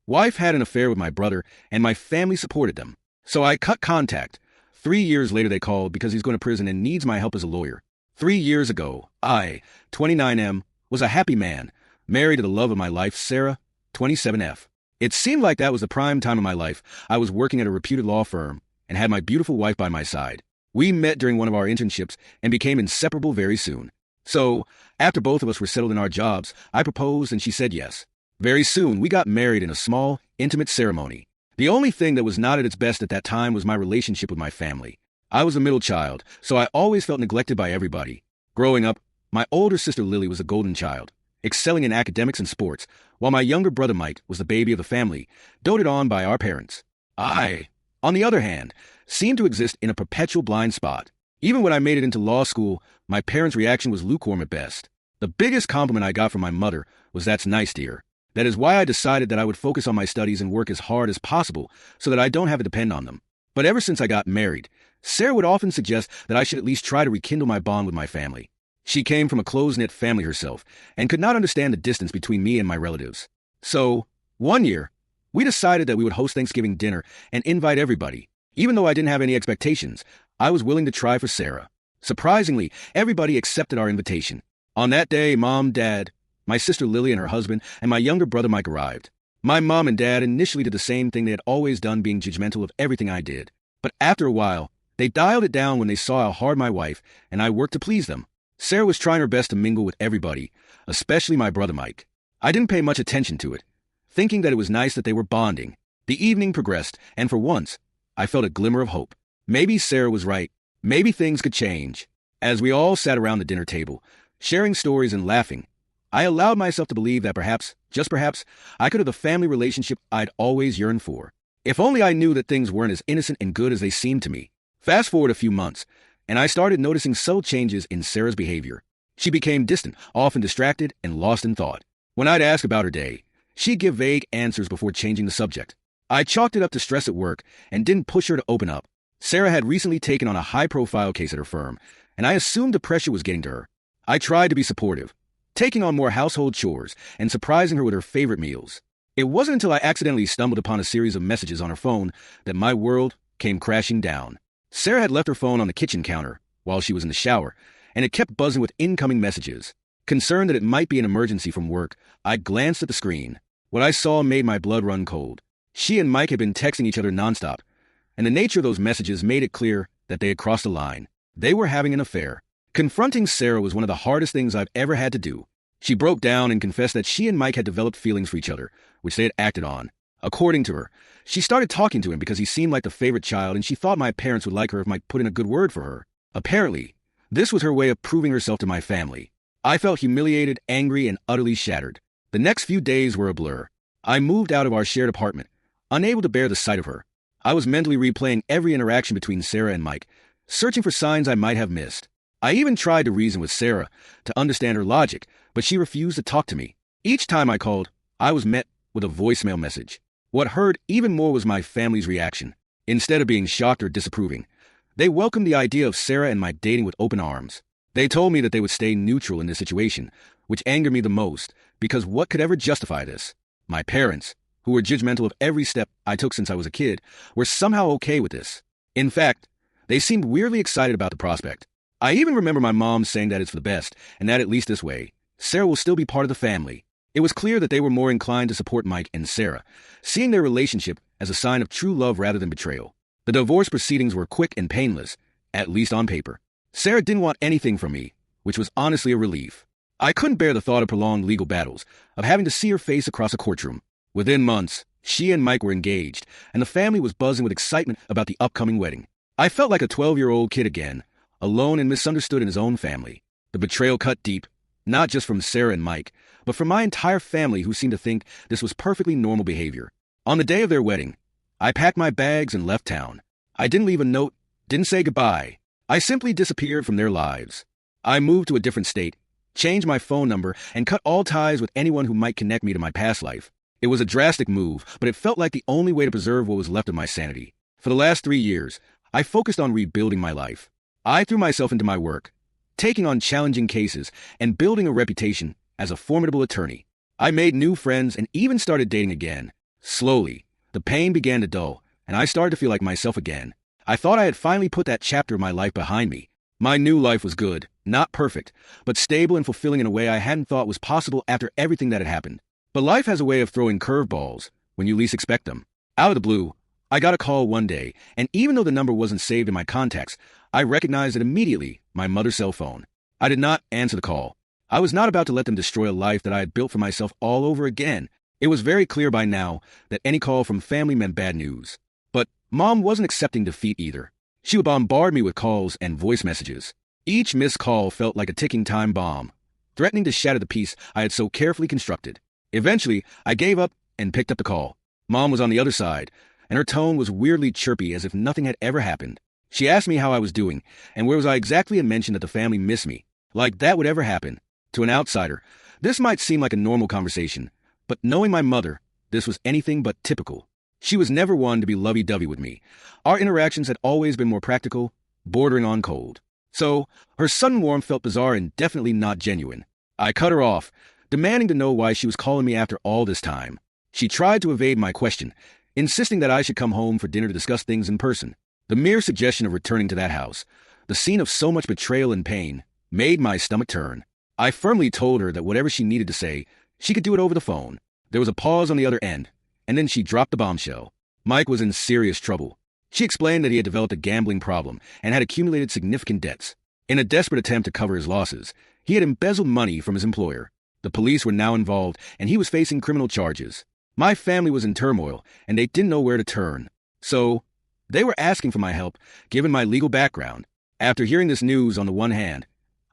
Wife had an affair with my brother, and my family supported them. So I cut contact. 3 years later, they called because he's going to prison and needs my help as a lawyer. 3 years ago, I, 29M, was a happy man, married to the love of my life, Sarah, 27F. It seemed like that was the prime time of my life. I was working at a reputed law firm and had my beautiful wife by my side. We met during one of our internships and became inseparable very soon. So, after both of us were settled in our jobs, I proposed and she said yes. Very soon, we got married in a small, intimate ceremony. The only thing that was not at its best at that time was my relationship with my family. I was a middle child, so I always felt neglected by everybody. Growing up, my older sister Lily was a golden child, excelling in academics and sports, while my younger brother Mike was the baby of the family, doted on by our parents. I, on the other hand, seemed to exist in a perpetual blind spot. Even when I made it into law school, my parents' reaction was lukewarm at best. The biggest compliment I got from my mother was, "That's nice, dear." That is why I decided that I would focus on my studies and work as hard as possible so that I don't have to depend on them. But ever since I got married, Sarah would often suggest that I should at least try to rekindle my bond with my family. She came from a close-knit family herself and could not understand the distance between me and my relatives. So, one year, we decided that we would host Thanksgiving dinner and invite everybody. Even though I didn't have any expectations, I was willing to try for Sarah. Surprisingly, everybody accepted our invitation. On that day, Mom, Dad, my sister Lily and her husband, and my younger brother Mike arrived. My mom and dad initially did the same thing they had always done, being judgmental of everything I did. But after a while, they dialed it down when they saw how hard my wife and I worked to please them. Sarah was trying her best to mingle with everybody, especially my brother Mike. I didn't pay much attention to it, thinking that it was nice that they were bonding. The evening progressed, and for once, I felt a glimmer of hope. Maybe Sarah was right. Maybe things could change. As we all sat around the dinner table, sharing stories and laughing, I allowed myself to believe that perhaps, just perhaps, I could have the family relationship I'd always yearned for. If only I knew that things weren't as innocent and good as they seemed to me. Fast forward a few months, and I started noticing subtle changes in Sarah's behavior. She became distant, often distracted, and lost in thought. When I'd ask about her day, she'd give vague answers before changing the subject. I chalked it up to stress at work and didn't push her to open up. Sarah had recently taken on a high-profile case at her firm, and I assumed the pressure was getting to her. I tried to be supportive, taking on more household chores and surprising her with her favorite meals. It wasn't until I accidentally stumbled upon a series of messages on her phone that my world came crashing down. Sarah had left her phone on the kitchen counter while she was in the shower, and it kept buzzing with incoming messages. Concerned that it might be an emergency from work, I glanced at the screen. What I saw made my blood run cold. She and Mike had been texting each other nonstop, and the nature of those messages made it clear that they had crossed a line. They were having an affair. Confronting Sarah was one of the hardest things I've ever had to do. She broke down and confessed that she and Mike had developed feelings for each other, which they had acted on. According to her, she started talking to him because he seemed like the favorite child, and she thought my parents would like her if Mike put in a good word for her. Apparently, this was her way of proving herself to my family. I felt humiliated, angry, and utterly shattered. The next few days were a blur. I moved out of our shared apartment, unable to bear the sight of her. I was mentally replaying every interaction between Sarah and Mike, searching for signs I might have missed. I even tried to reason with Sarah to understand her logic, but she refused to talk to me. Each time I called, I was met with a voicemail message. What hurt even more was my family's reaction. Instead of being shocked or disapproving, they welcomed the idea of Sarah and my dating with open arms. They told me that they would stay neutral in this situation, which angered me the most, because what could ever justify this? My parents, who were judgmental of every step I took since I was a kid, were somehow okay with this. In fact, they seemed weirdly excited about the prospect. I even remember my mom saying that it's for the best, and that at least this way, Sarah will still be part of the family. It was clear that they were more inclined to support Mike and Sarah, seeing their relationship as a sign of true love rather than betrayal. The divorce proceedings were quick and painless, at least on paper. Sarah didn't want anything from me, which was honestly a relief. I couldn't bear the thought of prolonged legal battles, of having to see her face across a courtroom. Within months, she and Mike were engaged, and the family was buzzing with excitement about the upcoming wedding. I felt like a 12-year-old kid again, alone and misunderstood in his own family. The betrayal cut deep, not just from Sarah and Mike, but from my entire family, who seemed to think this was perfectly normal behavior. On the day of their wedding, I packed my bags and left town. I didn't leave a note, didn't say goodbye. I simply disappeared from their lives. I moved to a different state, changed my phone number, and cut all ties with anyone who might connect me to my past life. It was a drastic move, but it felt like the only way to preserve what was left of my sanity. For the last 3 years, I focused on rebuilding my life. I threw myself into my work, taking on challenging cases and building a reputation as a formidable attorney. I made new friends and even started dating again, Slowly, the pain began to dull, and I started to feel like myself again. I thought I had finally put that chapter of my life behind me. My new life was good, not perfect, but stable and fulfilling in a way I hadn't thought was possible after everything that had happened. But life has a way of throwing curveballs when you least expect them. Out of the blue, I got a call one day, and even though the number wasn't saved in my contacts, I recognized it immediately, my mother's cell phone. I did not answer the call. I was not about to let them destroy a life that I had built for myself all over again. It was very clear by now that any call from family meant bad news. But Mom wasn't accepting defeat either. She would bombard me with calls and voice messages. Each missed call felt like a ticking time bomb, threatening to shatter the peace I had so carefully constructed. Eventually, I gave up and picked up the call. Mom was on the other side, and her tone was weirdly chirpy as if nothing had ever happened. She asked me how I was doing, and where was I exactly, and mentioned that the family missed me. Like that would ever happen. To an outsider, this might seem like a normal conversation, but knowing my mother, this was anything but typical. She was never one to be lovey-dovey with me. Our interactions had always been more practical, bordering on cold. So, her sudden warmth felt bizarre and definitely not genuine. I cut her off, demanding to know why she was calling me after all this time. She tried to evade my question, insisting that I should come home for dinner to discuss things in person. The mere suggestion of returning to that house, the scene of so much betrayal and pain, made my stomach turn. I firmly told her that whatever she needed to say, she could do it over the phone. There was a pause on the other end, and then she dropped the bombshell. Mike was in serious trouble. She explained that he had developed a gambling problem and had accumulated significant debts. In a desperate attempt to cover his losses, he had embezzled money from his employer. The police were now involved, and he was facing criminal charges. My family was in turmoil, and they didn't know where to turn. So, they were asking for my help, given my legal background. After hearing this news on the one hand,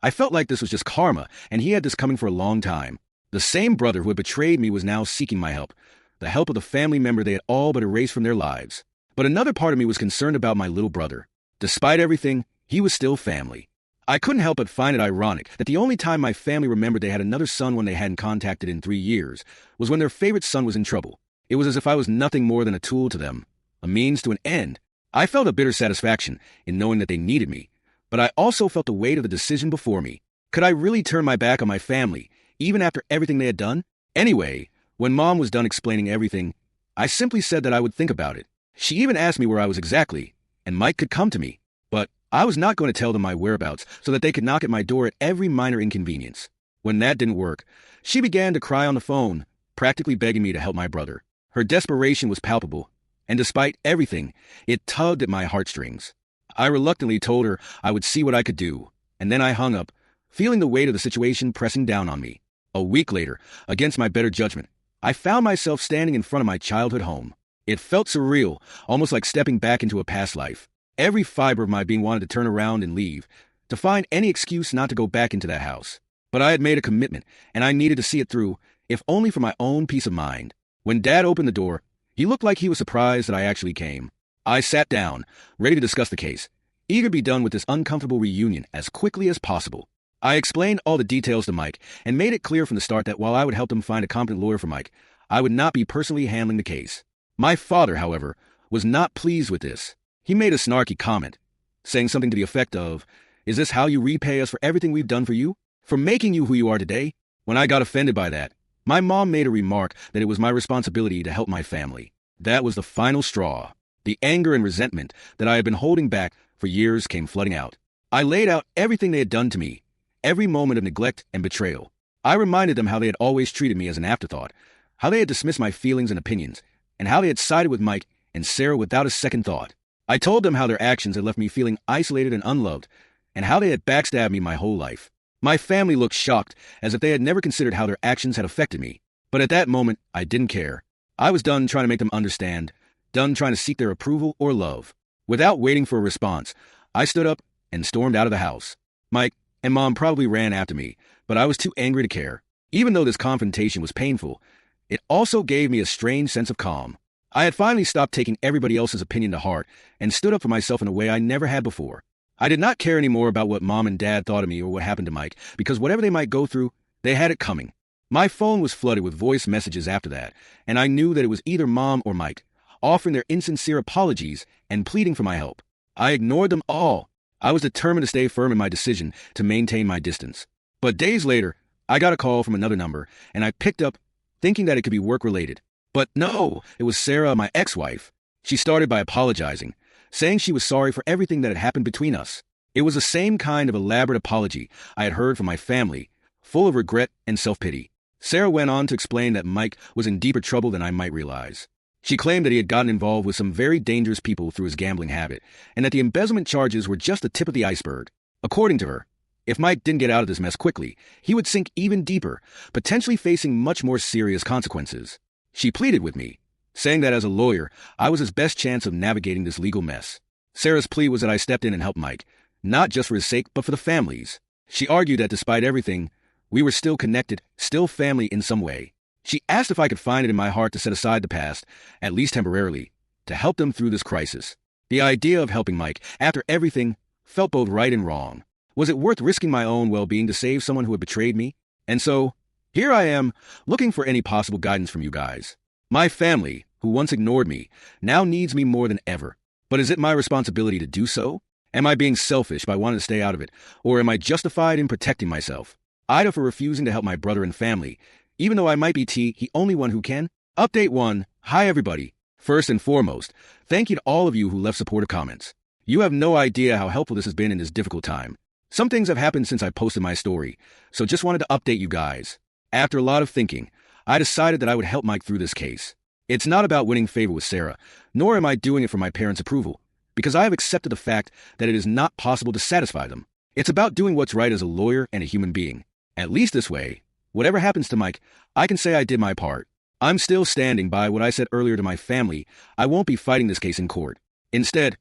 I felt like this was just karma, and he had this coming for a long time. The same brother who had betrayed me was now seeking my help, the help of the family member they had all but erased from their lives. But another part of me was concerned about my little brother. Despite everything, he was still family. I couldn't help but find it ironic that the only time my family remembered they had another son when they hadn't contacted in 3 years was when their favorite son was in trouble. It was as if I was nothing more than a tool to them, a means to an end. I felt a bitter satisfaction in knowing that they needed me, but I also felt the weight of the decision before me. Could I really turn my back on my family, even after everything they had done? Anyway, when Mom was done explaining everything, I simply said that I would think about it. She even asked me where I was exactly, and Mike could come to me, but I was not going to tell them my whereabouts so that they could knock at my door at every minor inconvenience. When that didn't work, she began to cry on the phone, practically begging me to help my brother. Her desperation was palpable, and despite everything, it tugged at my heartstrings. I reluctantly told her I would see what I could do, and then I hung up, feeling the weight of the situation pressing down on me. A week later, against my better judgment, I found myself standing in front of my childhood home. It felt surreal, almost like stepping back into a past life. Every fiber of my being wanted to turn around and leave, to find any excuse not to go back into that house. But I had made a commitment, and I needed to see it through, if only for my own peace of mind. When Dad opened the door, he looked like he was surprised that I actually came. I sat down, ready to discuss the case, eager to be done with this uncomfortable reunion as quickly as possible. I explained all the details to Mike and made it clear from the start that while I would help them find a competent lawyer for Mike, I would not be personally handling the case. My father, however, was not pleased with this. He made a snarky comment, saying something to the effect of, "Is this how you repay us for everything we've done for you? For making you who you are today?" When I got offended by that, my mom made a remark that it was my responsibility to help my family. That was the final straw. The anger and resentment that I had been holding back for years came flooding out. I laid out everything they had done to me, every moment of neglect and betrayal. I reminded them how they had always treated me as an afterthought, how they had dismissed my feelings and opinions, and how they had sided with Mike and Sarah without a second thought. I told them how their actions had left me feeling isolated and unloved, and how they had backstabbed me my whole life. My family looked shocked, as if they had never considered how their actions had affected me. But at that moment, I didn't care. I was done trying to make them understand, done trying to seek their approval or love. Without waiting for a response, I stood up and stormed out of the house. Mike and Mom probably ran after me, but I was too angry to care. Even though this confrontation was painful, it also gave me a strange sense of calm. I had finally stopped taking everybody else's opinion to heart and stood up for myself in a way I never had before. I did not care anymore about what Mom and Dad thought of me or what happened to Mike, because whatever they might go through, they had it coming. My phone was flooded with voice messages after that, and I knew that it was either Mom or Mike, offering their insincere apologies and pleading for my help. I ignored them all. I was determined to stay firm in my decision to maintain my distance. But days later, I got a call from another number, and I picked up, thinking that it could be work-related. But no, it was Sarah, my ex-wife. She started by apologizing, saying she was sorry for everything that had happened between us. It was the same kind of elaborate apology I had heard from my family, full of regret and self-pity. Sarah went on to explain that Mike was in deeper trouble than I might realize. She claimed that he had gotten involved with some very dangerous people through his gambling habit, and that the embezzlement charges were just the tip of the iceberg. According to her, if Mike didn't get out of this mess quickly, he would sink even deeper, potentially facing much more serious consequences. She pleaded with me, saying that as a lawyer, I was his best chance of navigating this legal mess. Sarah's plea was that I stepped in and helped Mike, not just for his sake, but for the family's. She argued that despite everything, we were still connected, still family in some way. She asked if I could find it in my heart to set aside the past, at least temporarily, to help them through this crisis. The idea of helping Mike, after everything, felt both right and wrong. Was it worth risking my own well-being to save someone who had betrayed me? And so, here I am, looking for any possible guidance from you guys. My family, who once ignored me, now needs me more than ever. But is it my responsibility to do so? Am I being selfish by wanting to stay out of it, or am I justified in protecting myself? Either for refusing to help my brother and family, even though I might be the only one who can? Update 1. Hi everybody. First and foremost, thank you to all of you who left supportive comments. You have no idea how helpful this has been in this difficult time. Some things have happened since I posted my story, so just wanted to update you guys. After a lot of thinking, I decided that I would help Mike through this case. It's not about winning favor with Sarah, nor am I doing it for my parents' approval, because I have accepted the fact that it is not possible to satisfy them. It's about doing what's right as a lawyer and a human being. At least this way, whatever happens to Mike, I can say I did my part. I'm still standing by what I said earlier to my family. I won't be fighting this case in court. Instead,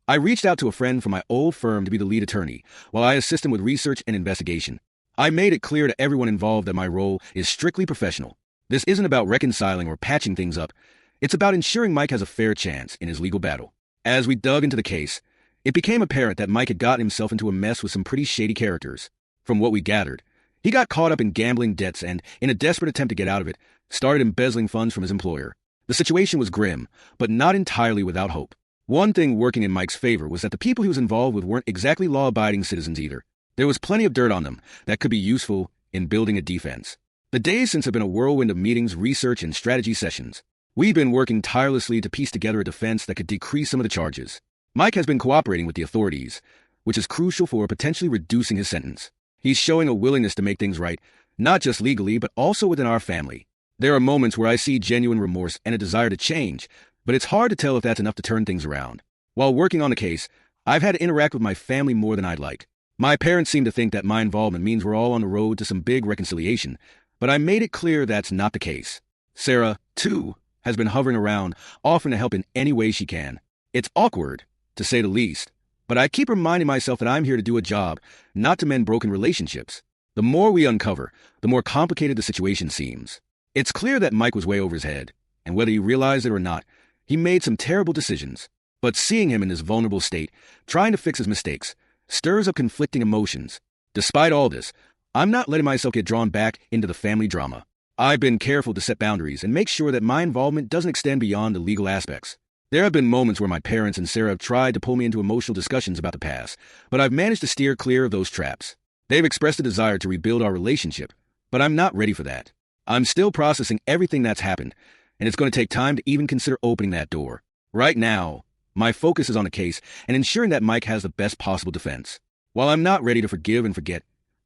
I reached out to a friend from my old firm to be the lead attorney, while I assist him with research and investigation. I made it clear to everyone involved that my role is strictly professional. This isn't about reconciling or patching things up. It's about ensuring Mike has a fair chance in his legal battle. As we dug into the case, it became apparent that Mike had gotten himself into a mess with some pretty shady characters. From what we gathered, he got caught up in gambling debts and, in a desperate attempt to get out of it, started embezzling funds from his employer. The situation was grim, but not entirely without hope. One thing working in Mike's favor was that the people he was involved with weren't exactly law-abiding citizens either. There was plenty of dirt on them that could be useful in building a defense. The days since have been a whirlwind of meetings, research, and strategy sessions. We've been working tirelessly to piece together a defense that could decrease some of the charges. Mike has been cooperating with the authorities, which is crucial for potentially reducing his sentence. He's showing a willingness to make things right, not just legally, but also within our family. There are moments where I see genuine remorse and a desire to change, but it's hard to tell if that's enough to turn things around. While working on the case, I've had to interact with my family more than I'd like. My parents seem to think that my involvement means we're all on the road to some big reconciliation, but I made it clear that's not the case. Sarah, too, has been hovering around, offering to help in any way she can. It's awkward, to say the least, but I keep reminding myself that I'm here to do a job, not to mend broken relationships. The more we uncover, the more complicated the situation seems. It's clear that Mike was way over his head, and whether he realized it or not, he made some terrible decisions. But seeing him in this vulnerable state, trying to fix his mistakes, stirs up conflicting emotions. Despite all this, I'm not letting myself get drawn back into the family drama. I've been careful to set boundaries and make sure that my involvement doesn't extend beyond the legal aspects. There have been moments where my parents and Sarah have tried to pull me into emotional discussions about the past, but I've managed to steer clear of those traps. They've expressed a desire to rebuild our relationship, but I'm not ready for that. I'm still processing everything that's happened, and it's going to take time to even consider opening that door. Right now, my focus is on the case and ensuring that Mike has the best possible defense. While I'm not ready to forgive and forget,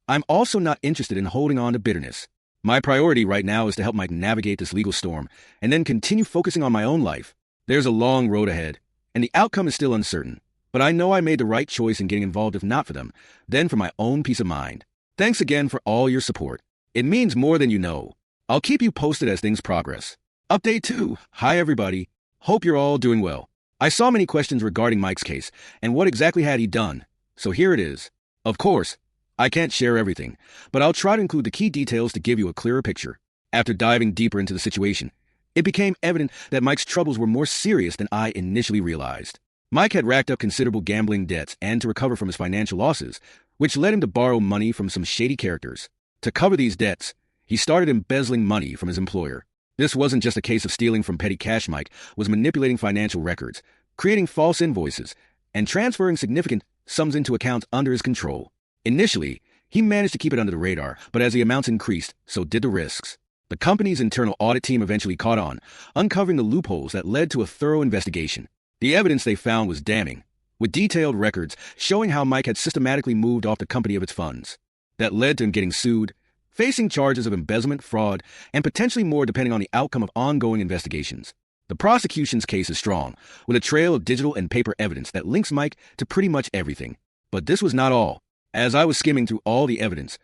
I'm also not interested in holding on to bitterness. My priority right now is to help Mike navigate this legal storm and then continue focusing on my own life. There's a long road ahead, and the outcome is still uncertain, but I know I made the right choice in getting involved if not for them, then for my own peace of mind. Thanks again for all your support. It means more than you know. I'll keep you posted as things progress. Update 2. Hi everybody. Hope you're all doing well. I saw many questions regarding Mike's case and what exactly had he done, so here it is. Of course, I can't share everything, but I'll try to include the key details to give you a clearer picture. After diving deeper into the situation, it became evident that Mike's troubles were more serious than I initially realized. Mike had racked up considerable gambling debts and to recover from his financial losses, which led him to borrow money from some shady characters. To cover these debts, he started embezzling money from his employer. This wasn't just a case of stealing from petty cash. Mike was manipulating financial records, creating false invoices, and transferring significant sums into accounts under his control. Initially, he managed to keep it under the radar, but as the amounts increased, so did the risks. The The company's internal audit team eventually caught on, uncovering the loopholes that led to a thorough investigation. The evidence they found was damning, with detailed records showing how Mike had systematically moved off the company of its funds. That led to him getting sued, facing charges of embezzlement, fraud, and potentially more depending on the outcome of ongoing investigations. The prosecution's case is strong, with a trail of digital and paper evidence that links Mike to pretty much everything. But this was not all. As I was skimming through all the evidence,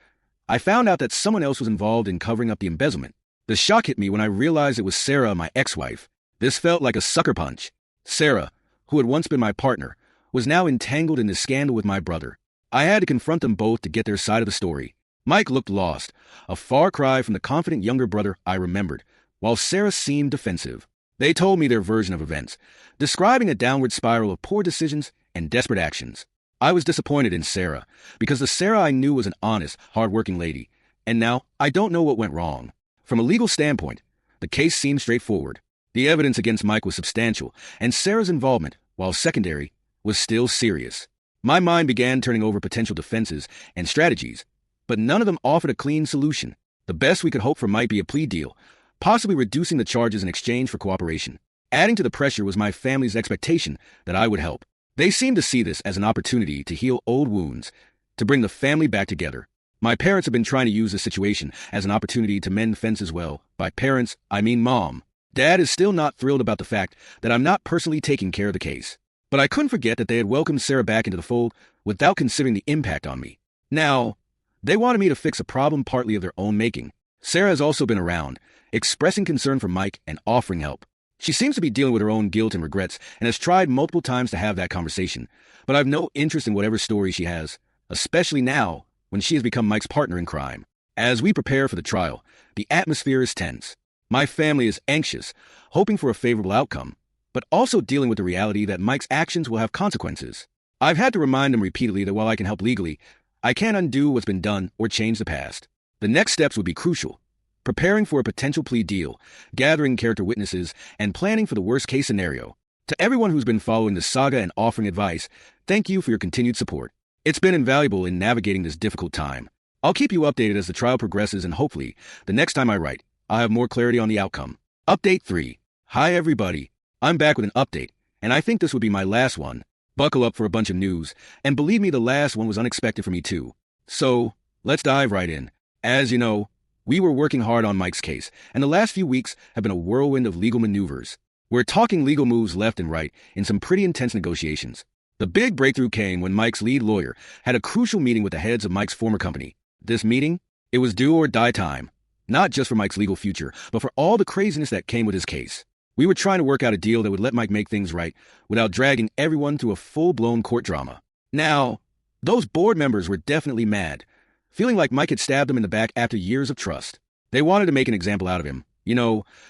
I found out that someone else was involved in covering up the embezzlement. The shock hit me when I realized it was Sarah, my ex-wife. This felt like a sucker punch. Sarah, who had once been my partner, was now entangled in this scandal with my brother. I had to confront them both to get their side of the story. Mike looked lost, a far cry from the confident younger brother I remembered, while Sarah seemed defensive. They told me their version of events, describing a downward spiral of poor decisions and desperate actions. I was disappointed in Sarah, because the Sarah I knew was an honest, hard-working lady, and now I don't know what went wrong. From a legal standpoint, the case seemed straightforward. The evidence against Mike was substantial, and Sarah's involvement, while secondary, was still serious. My mind began turning over potential defenses and strategies, but none of them offered a clean solution. The best we could hope for might be a plea deal, possibly reducing the charges in exchange for cooperation. Adding to the pressure was my family's expectation that I would help. They seemed to see this as an opportunity to heal old wounds, to bring the family back together. My parents have been trying to use this situation as an opportunity to mend fences well. By parents, I mean Mom. Dad is still not thrilled about the fact that I'm not personally taking care of the case. But I couldn't forget that they had welcomed Sarah back into the fold without considering the impact on me. Now, they wanted me to fix a problem partly of their own making. Sarah has also been around, expressing concern for Mike and offering help. She seems to be dealing with her own guilt and regrets and has tried multiple times to have that conversation, but I have no interest in whatever story she has, especially now when she has become Mike's partner in crime. As we prepare for the trial, the atmosphere is tense. My family is anxious, hoping for a favorable outcome, but also dealing with the reality that Mike's actions will have consequences. I've had to remind them repeatedly that while I can help legally, I can't undo what's been done or change the past. The next steps would be crucial. Preparing for a potential plea deal, gathering character witnesses, and planning for the worst-case scenario. To everyone who's been following the saga and offering advice, thank you for your continued support. It's been invaluable in navigating this difficult time. I'll keep you updated as the trial progresses, and hopefully, the next time I write, I'll have more clarity on the outcome. Update 3. Hi everybody. I'm back with an update, and I think this would be my last one. Buckle up for a bunch of news, and believe me, the last one was unexpected for me too. So, let's dive right in. As you know, we were working hard on Mike's case, and the last few weeks have been a whirlwind of legal maneuvers. We're talking legal moves left and right in some pretty intense negotiations. The big breakthrough came when Mike's lead lawyer had a crucial meeting with the heads of Mike's former company. This meeting, it was do or die time. Not just for Mike's legal future, but for all the craziness that came with his case. We were trying to work out a deal that would let Mike make things right without dragging everyone through a full-blown court drama. Now, those board members were definitely mad, feeling like Mike had stabbed them in the back after years of trust. They wanted to make an example out of him,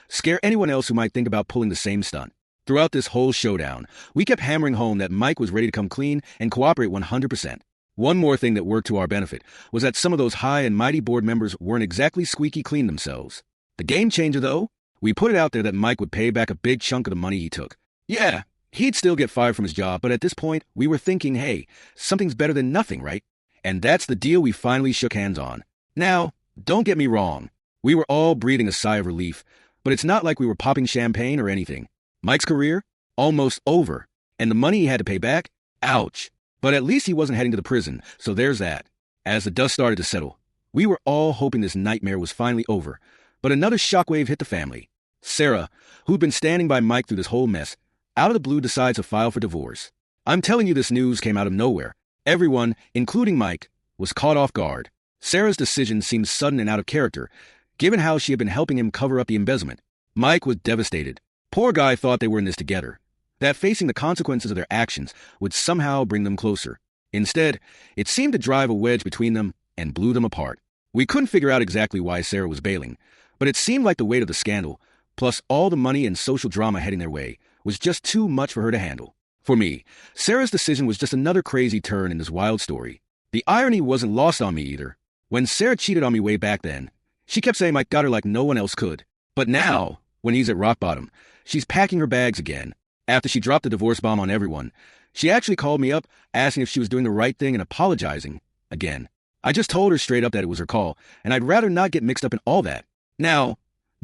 scare anyone else who might think about pulling the same stunt. Throughout this whole showdown, we kept hammering home that Mike was ready to come clean and cooperate 100%. One more thing that worked to our benefit was that some of those high and mighty board members weren't exactly squeaky clean themselves. The game changer, though, we put it out there that Mike would pay back a big chunk of the money he took. Yeah, he'd still get fired from his job, but at this point, we were thinking, hey, something's better than nothing, right? And that's the deal we finally shook hands on. Now, don't get me wrong. We were all breathing a sigh of relief, but it's not like we were popping champagne or anything. Mike's career? Almost over. And the money he had to pay back? Ouch. But at least he wasn't heading to the prison, so there's that. As the dust started to settle, we were all hoping this nightmare was finally over, but another shockwave hit the family. Sarah, who'd been standing by Mike through this whole mess, out of the blue decides to file for divorce. I'm telling you, this news came out of nowhere. Everyone, including Mike, was caught off guard. Sarah's decision seemed sudden and out of character, given how she had been helping him cover up the embezzlement. Mike was devastated. Poor guy thought they were in this together, that facing the consequences of their actions would somehow bring them closer. Instead, it seemed to drive a wedge between them and blew them apart. We couldn't figure out exactly why Sarah was bailing, but it seemed like the weight of the scandal, plus all the money and social drama heading their way, was just too much for her to handle. For me, Sarah's decision was just another crazy turn in this wild story. The irony wasn't lost on me either. When Sarah cheated on me way back then, she kept saying Mike got her like no one else could. But now, when he's at rock bottom, she's packing her bags again. After she dropped the divorce bomb on everyone, she actually called me up, asking if she was doing the right thing and apologizing again. I just told her straight up that it was her call, and I'd rather not get mixed up in all that. Now,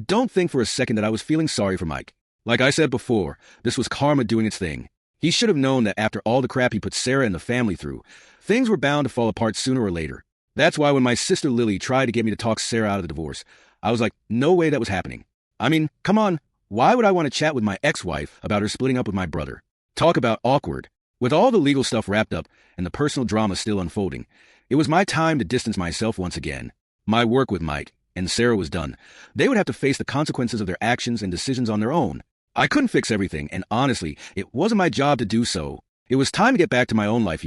Don't think for a second that I was feeling sorry for Mike. Like I said before, this was karma doing its thing. He should have known that after all the crap he put Sarah and the family through, things were bound to fall apart sooner or later. That's why when my sister Lily tried to get me to talk Sarah out of the divorce, I was like, no way that was happening. I mean, come on, why would I want to chat with my ex-wife about her splitting up with my brother? Talk about awkward. With all the legal stuff wrapped up and the personal drama still unfolding, it was my time to distance myself once again. My work with Mike and Sarah was done. They would have to face the consequences of their actions and decisions on their own. I couldn't fix everything, and honestly, it wasn't my job to do so. It was time to get back to my own life,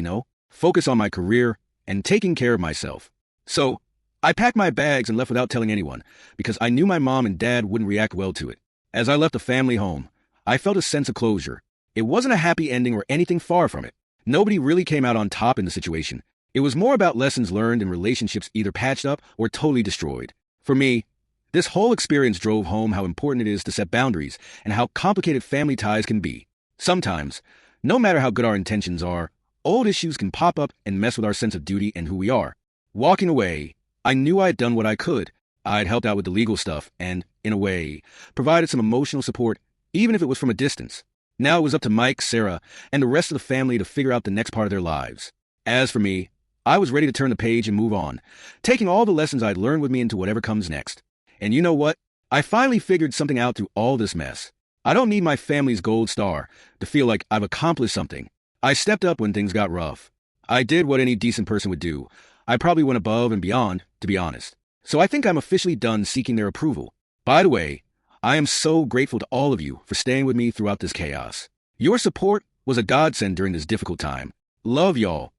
focus on my career and taking care of myself. So, I packed my bags and left without telling anyone, because I knew my mom and dad wouldn't react well to it. As I left the family home, I felt a sense of closure. It wasn't a happy ending or anything far from it. Nobody really came out on top in the situation. It was more about lessons learned and relationships either patched up or totally destroyed. For me, this whole experience drove home how important it is to set boundaries and how complicated family ties can be. Sometimes, no matter how good our intentions are, old issues can pop up and mess with our sense of duty and who we are. Walking away, I knew I had done what I could. I'd helped out with the legal stuff and, in a way, provided some emotional support, even if it was from a distance. Now it was up to Mike, Sarah, and the rest of the family to figure out the next part of their lives. As for me, I was ready to turn the page and move on, taking all the lessons I'd learned with me into whatever comes next. And you know what? I finally figured something out through all this mess. I don't need my family's gold star to feel like I've accomplished something. I stepped up when things got rough. I did what any decent person would do. I probably went above and beyond, to be honest. So I think I'm officially done seeking their approval. By the way, I am so grateful to all of you for staying with me throughout this chaos. Your support was a godsend during this difficult time. Love y'all.